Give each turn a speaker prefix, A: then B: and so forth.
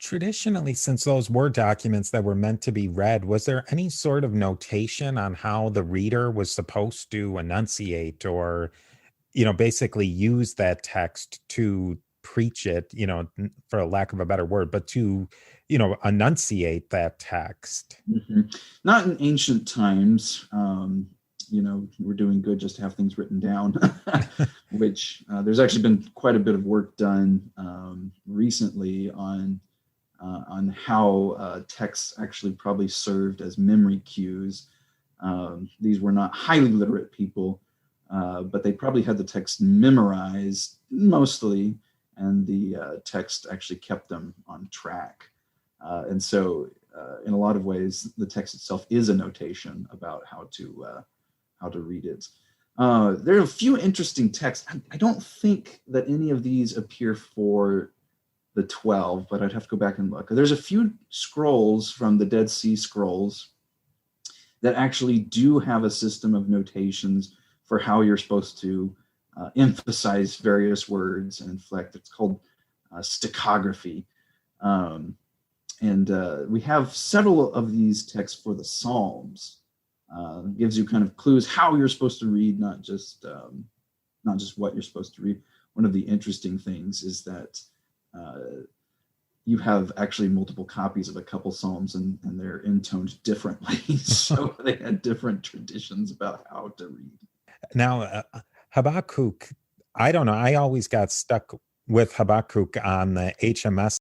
A: Traditionally, since those were documents that were meant to be read, was there any sort of notation on how the reader was supposed to enunciate or, basically use that text to preach it, for a lack of a better word, but to, enunciate that text?
B: Not in ancient times. We're doing good just to have things written down, which there's actually been quite a bit of work done recently on how texts actually probably served as memory cues. These were not highly literate people, but they probably had the text memorized mostly, and the text actually kept them on track. And so, in a lot of ways, the text itself is a notation about how to read it. There are a few interesting texts. I don't think that any of these appear for the 12, but I'd have to go back and look. There's a few scrolls from the Dead Sea Scrolls that actually do have a system of notations for how you're supposed to emphasize various words and inflect. It's called stachography. And we have several of these texts for the Psalms. It gives you kind of clues how you're supposed to read, not just what you're supposed to read. One of the interesting things is that you have actually multiple copies of a couple Psalms, and they're intoned differently. So they had different traditions about how to read.
A: Now, Habakkuk, I don't know. I always got stuck with Habakkuk on the HMS